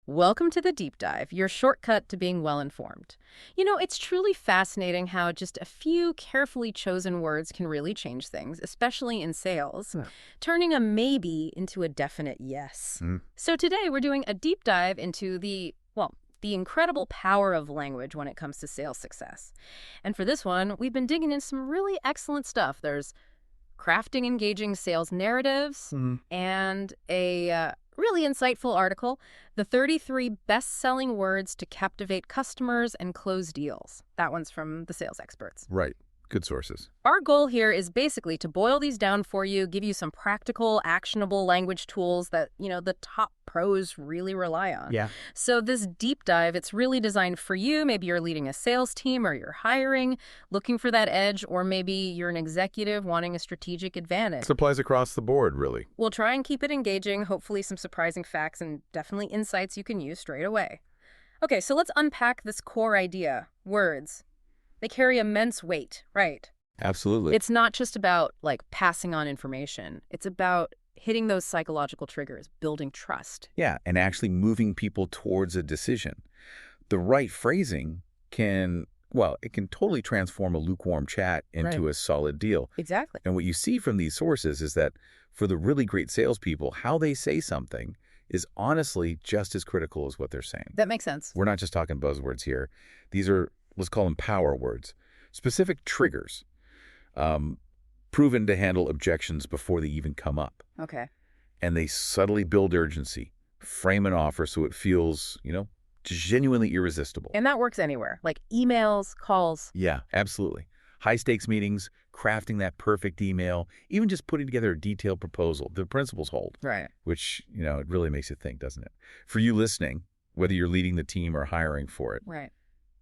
Welcome to the Deep Dive, your shortcut to being well-informed. It's truly fascinating how just a few carefully chosen words can really change things, especially in sales, Yeah. turning a maybe into a definite yes. Mm. So today we're doing a deep dive into the incredible power of language when it comes to sales success. And for this one, we've been digging in some really excellent stuff. There's crafting engaging sales narratives, Mhm. and a really insightful article, the 33 best-selling words to captivate customers and close deals. That one's from the Sales Experts. Right. Good sources. Our goal here is basically to boil these down for you, give you some practical, actionable language tools that, the top pros really rely on. Yeah. So this deep dive, it's really designed for you. Maybe you're leading a sales team or you're hiring, looking for that edge, or maybe you're an executive wanting a strategic advantage. This applies across the board, really. We'll try and keep it engaging, hopefully some surprising facts and definitely insights you can use straight away. Okay, so let's unpack this core idea, words. They carry immense weight, right? Absolutely. It's not just about, passing on information. It's about hitting those psychological triggers, building trust. Yeah, and actually moving people towards a decision. The right phrasing it can totally transform a lukewarm chat into Right. a solid deal. Exactly. And what you see from these sources is that for the really great salespeople, how they say something is honestly just as critical as what they're saying. That makes sense. We're not just talking buzzwords here. These are, let's call them power words, specific triggers, proven to handle objections before they even come up. Okay. And they subtly build urgency, frame an offer so it feels, genuinely irresistible. And that works anywhere, like emails, calls. Yeah, absolutely. High-stakes meetings, crafting that perfect email, even just putting together a detailed proposal. The principles hold, Right. which, it really makes you think, doesn't it? For you listening, whether you're leading the team or hiring for it, Right.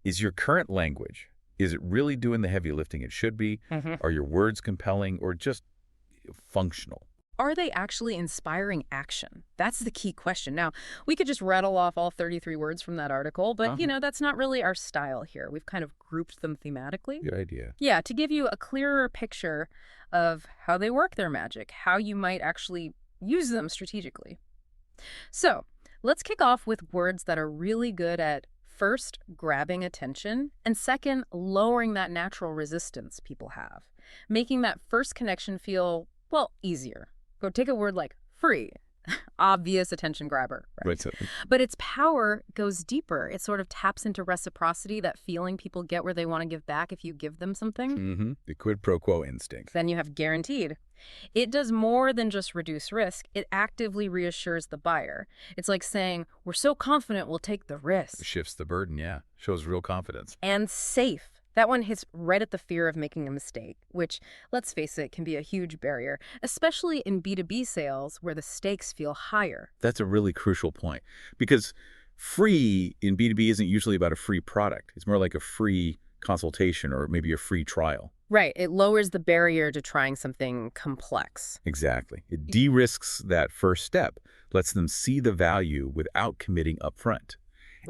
is your current language, is it really doing the heavy lifting it should be? Mm-hmm. Are your words compelling or just functional? Are they actually inspiring action? That's the key question. Now, we could just rattle off all 33 words from that article, but, that's not really our style here. We've kind of grouped them thematically. Good idea. Yeah, to give you a clearer picture of how they work their magic, how you might actually use them strategically. So, let's kick off with words that are really good at first, grabbing attention, and second, lowering that natural resistance people have, making that first connection feel, easier. Go take a word like free, obvious attention grabber, right? So, But its power goes deeper. It sort of taps into reciprocity, that feeling people get where they want to give back if you give them something. the quid pro quo instinct. Then you have guaranteed. It does more than just reduce risk. It actively reassures the buyer. It's like saying, we're so confident we'll take the risk. Shifts the burden, yeah. Shows real confidence. And safe. That one hits right at the fear of making a mistake, which, let's face it, can be a huge barrier, especially in B2B sales where the stakes feel higher. That's a really crucial point because free in B2B isn't usually about a free product. It's more like a free consultation or maybe a free trial. Right. It lowers the barrier to trying something complex. Exactly. It de-risks that first step, lets them see the value without committing upfront.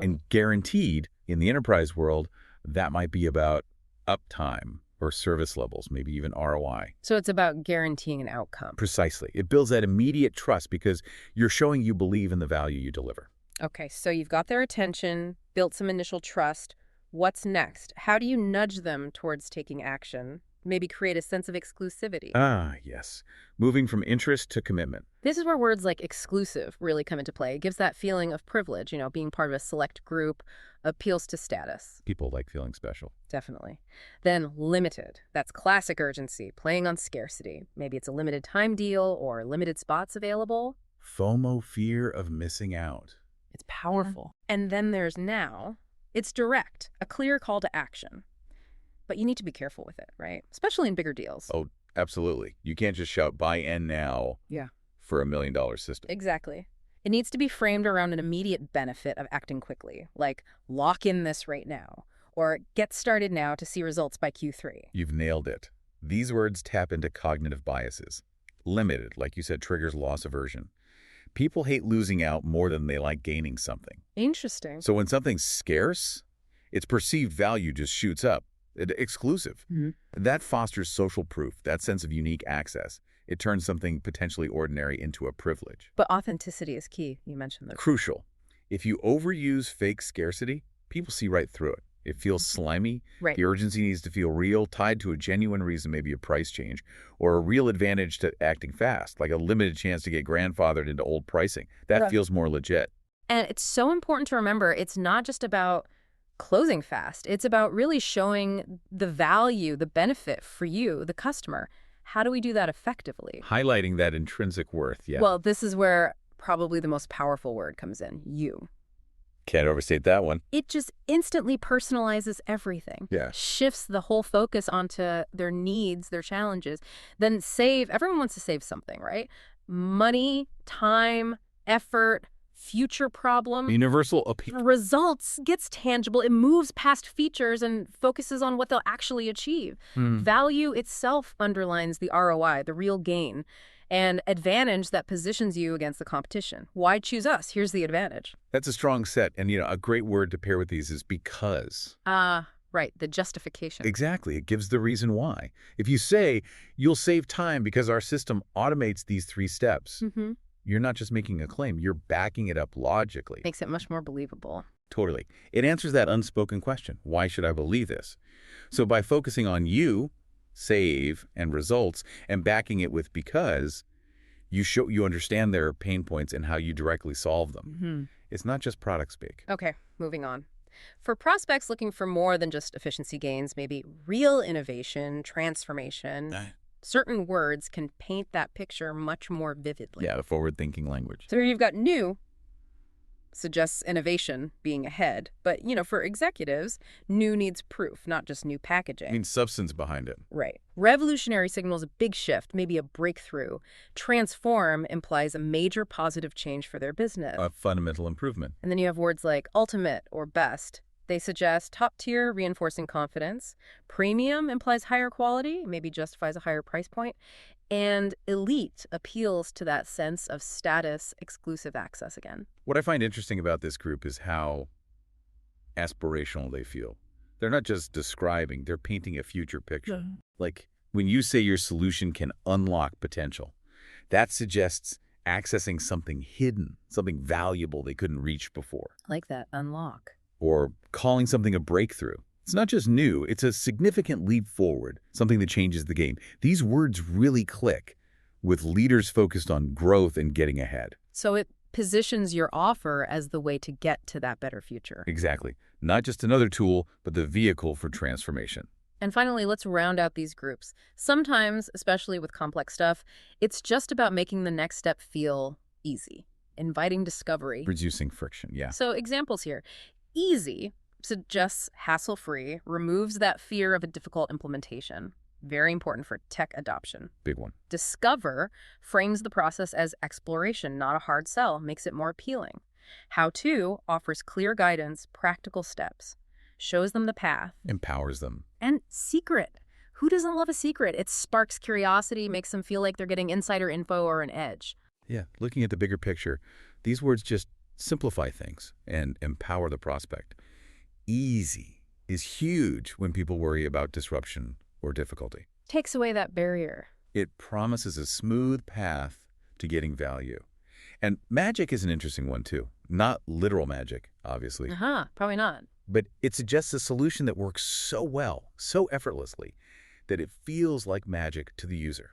And guaranteed, in the enterprise world, that might be about uptime or service levels, maybe even ROI. So it's about guaranteeing an outcome. Precisely. It builds that immediate trust because you're showing you believe in the value you deliver. Okay, so you've got their attention, built some initial trust. What's next? How do you nudge them towards taking action? Maybe create a sense of exclusivity. Ah, yes. Moving from interest to commitment. This is where words like exclusive really come into play. It gives that feeling of privilege, being part of a select group, appeals to status. People like feeling special. Definitely. Then limited. That's classic urgency, playing on scarcity. Maybe it's a limited time deal or limited spots available. FOMO, fear of missing out. It's powerful. And then there's now. It's direct, a clear call to action. But you need to be careful with it, right? Especially in bigger deals. Oh, absolutely. You can't just shout buy in now for $1 million system. Exactly. It needs to be framed around an immediate benefit of acting quickly, like lock in this right now, or get started now to see results by Q3. You've nailed it. These words tap into cognitive biases. Limited, like you said, triggers loss aversion. People hate losing out more than they like gaining something. Interesting. So when something's scarce, its perceived value just shoots up. Exclusive. That fosters social proof, that sense of unique access. It turns something potentially ordinary into a privilege. But authenticity is key. You mentioned that. Crucial. If you overuse fake scarcity, people see right through it. It feels slimy. Right. The urgency needs to feel real, tied to a genuine reason, maybe a price change, or a real advantage to acting fast, like a limited chance to get grandfathered into old pricing. That Right. feels more legit. And it's so important to remember it's not just about closing fast. It's about really showing the value, the benefit for you, the customer. How do we do that effectively? Highlighting that intrinsic worth, yeah. Well, this is where probably the most powerful word comes in, you. Can't overstate that one. It just instantly personalizes everything. Yeah. Shifts the whole focus onto their needs, their challenges. Then everyone wants to save something, right? Money, time, effort, future problem. Universal appeal. Results gets tangible. It moves past features and focuses on what they'll actually achieve. Value itself underlines the ROI, the real gain, and advantage that positions you against the competition. Why choose us? Here's the advantage. That's a strong set. And, a great word to pair with these is because. Right, the justification. Exactly. It gives the reason why. If you say, you'll save time because our system automates these 3 steps, you're not just making a claim, you're backing it up logically. Makes it much more believable. Totally. It answers that unspoken question, why should I believe this? So by focusing on you, save, and results, and backing it with because, you understand their pain points and how you directly solve them. It's not just product speak. Okay, moving on. For prospects looking for more than just efficiency gains, maybe real innovation, transformation, certain words can paint that picture much more vividly. Yeah, the forward-thinking language. So you've got new, suggests innovation being ahead. But, for executives, new needs proof, not just new packaging. I mean, substance behind it. Right. Revolutionary signals a big shift, maybe a breakthrough. Transform implies a major positive change for their business. A fundamental improvement. And then you have words like ultimate or best. They suggest top tier, reinforcing confidence. Premium implies higher quality, maybe justifies a higher price point. And elite appeals to that sense of status, exclusive access again. What I find interesting about this group is how aspirational they feel. They're not just describing, they're painting a future picture. Like when you say your solution can unlock potential, that suggests accessing something hidden, something valuable they couldn't reach before. I like that, unlock. Or calling something a breakthrough. It's not just new, it's a significant leap forward, something that changes the game. These words really click with leaders focused on growth and getting ahead. So it positions your offer as the way to get to that better future. Exactly. Not just another tool, but the vehicle for transformation. And finally, let's round out these groups. Sometimes, especially with complex stuff, it's just about making the next step feel easy, inviting discovery. Reducing friction, yeah. So examples here. Easy suggests hassle-free, removes that fear of a difficult implementation. Very important for tech adoption. Big one. Discover frames the process as exploration, not a hard sell, makes it more appealing. How-to offers clear guidance, practical steps, shows them the path. Empowers them. And secret. Who doesn't love a secret? It sparks curiosity, makes them feel like they're getting insider info or an edge. Yeah, looking at the bigger picture, these words just simplify things and empower the prospect. Easy is huge when people worry about disruption or difficulty. Takes away that barrier. It promises a smooth path to getting value. And magic is an interesting one too. Not literal magic, obviously. Probably not. But it suggests a solution that works so well, so effortlessly, that it feels like magic to the user.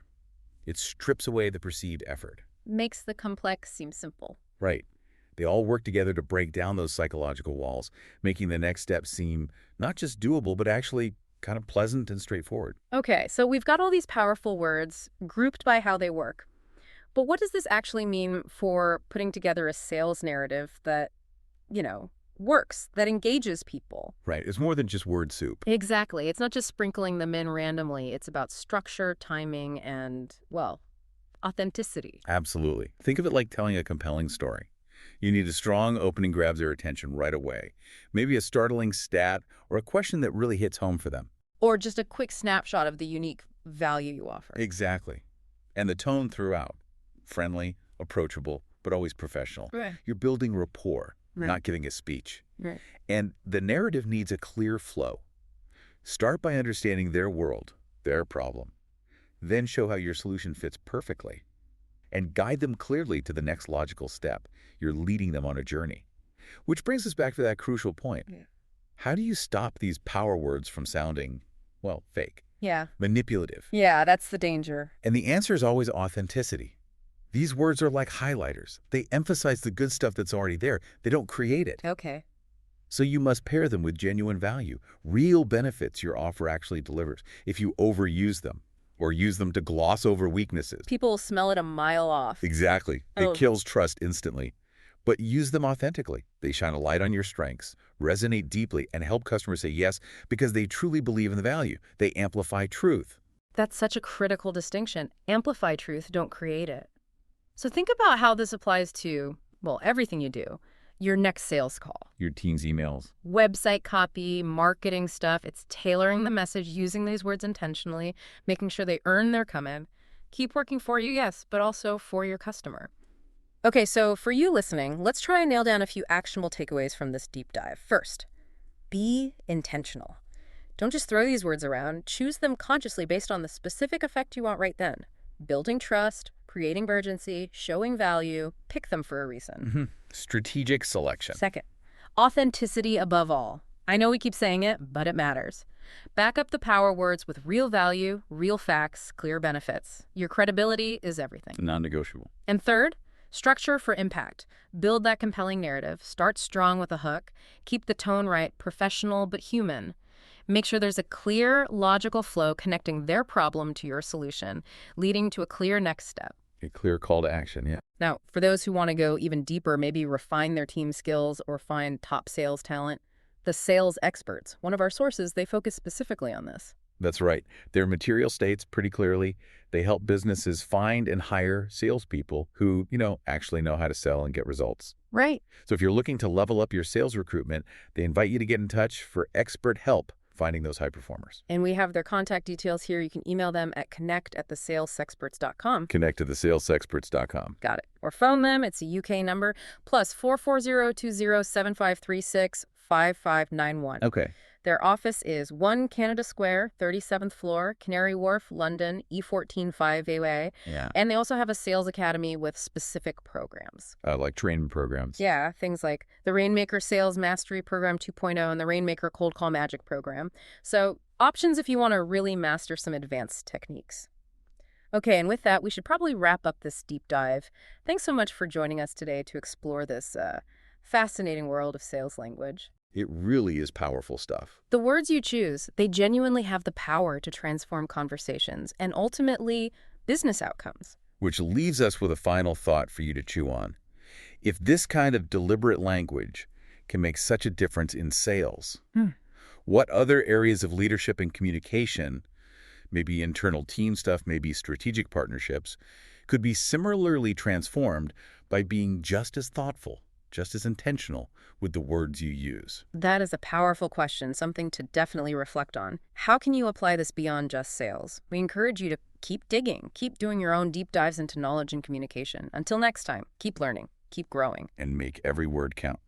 It strips away the perceived effort. Makes the complex seem simple. Right. They all work together to break down those psychological walls, making the next step seem not just doable, but actually kind of pleasant and straightforward. Okay, so we've got all these powerful words grouped by how they work. But what does this actually mean for putting together a sales narrative that, works, that engages people? Right. It's more than just word soup. Exactly. It's not just sprinkling them in randomly. It's about structure, timing, and, authenticity. Absolutely. Think of it like telling a compelling story. You need a strong opening grabs their attention right away. Maybe a startling stat or a question that really hits home for them. Or just a quick snapshot of the unique value you offer. Exactly. And the tone throughout. Friendly, approachable, but always professional. Right. You're building rapport, not giving a speech. Right. And the narrative needs a clear flow. Start by understanding their world, their problem. Then show how your solution fits perfectly. And guide them clearly to the next logical step. You're leading them on a journey. Which brings us back to that crucial point. Yeah. How do you stop these power words from sounding, well, fake, Yeah. manipulative? Yeah, that's the danger. And the answer is always authenticity. These words are like highlighters. They emphasize the good stuff that's already there. They don't create it. Okay. So you must pair them with genuine value, real benefits your offer actually delivers. If you overuse them or use them to gloss over weaknesses. People will smell it a mile off. Exactly. Oh. It kills trust instantly. But use them authentically. They shine a light on your strengths, resonate deeply, and help customers say yes because they truly believe in the value. They amplify truth. That's such a critical distinction. Amplify truth, don't create it. So think about how this applies to, well, everything you do. Your next sales call, Your team's emails. website copy, marketing stuff. It's tailoring the message, using these words intentionally, making sure they earn their come-in. Keep working for you, yes, but also for your customer. Okay, so for you listening, let's try and nail down a few actionable takeaways from this deep dive. First, be intentional. Don't just throw these words around. Choose them consciously based on the specific effect you want right then. Building trust, creating urgency, showing value. Pick them for a reason. Strategic selection. Second, authenticity above all. I know we keep saying it, but it matters. Back up the power words with real value, real facts, clear benefits. Your credibility is everything. Non-negotiable. And third, structure for impact. Build that compelling narrative. Start strong with a hook. Keep the tone right, professional but human. Make sure there's a clear, logical flow connecting their problem to your solution, leading to a clear next step. A clear call to action, yeah. Now, for those who want to go even deeper, maybe refine their team skills or find top sales talent, the Sales Experts, one of our sources, they focus specifically on this. That's right. Their material states pretty clearly they help businesses find and hire salespeople who, actually know how to sell and get results. Right. So if you're looking to level up your sales recruitment, they invite you to get in touch for expert help finding those high performers. And we have their contact details here. You can email them at connect@thesalesexperts.com. Connect to thesalesexperts.com. Got it. Or phone them. It's a UK number, plus 440-20-7536-5591. Okay. Their office is 1 Canada Square, 37th floor, Canary Wharf, London, E14 5AA. Yeah. And they also have a sales academy with specific programs. Like training programs. Yeah, things like the Rainmaker Sales Mastery Program 2.0 and the Rainmaker Cold Call Magic Program. So options if you want to really master some advanced techniques. Okay, and with that, we should probably wrap up this deep dive. Thanks so much for joining us today to explore this fascinating world of sales language. It really is powerful stuff. The words you choose, they genuinely have the power to transform conversations and ultimately business outcomes. Which leaves us with a final thought for you to chew on. If this kind of deliberate language can make such a difference in sales, what other areas of leadership and communication, maybe internal team stuff, maybe strategic partnerships, could be similarly transformed by being just as thoughtful, just as intentional with the words you use? That is a powerful question, something to definitely reflect on. How can you apply this beyond just sales? We encourage you to keep digging, keep doing your own deep dives into knowledge and communication. Until next time, keep learning, keep growing. And make every word count.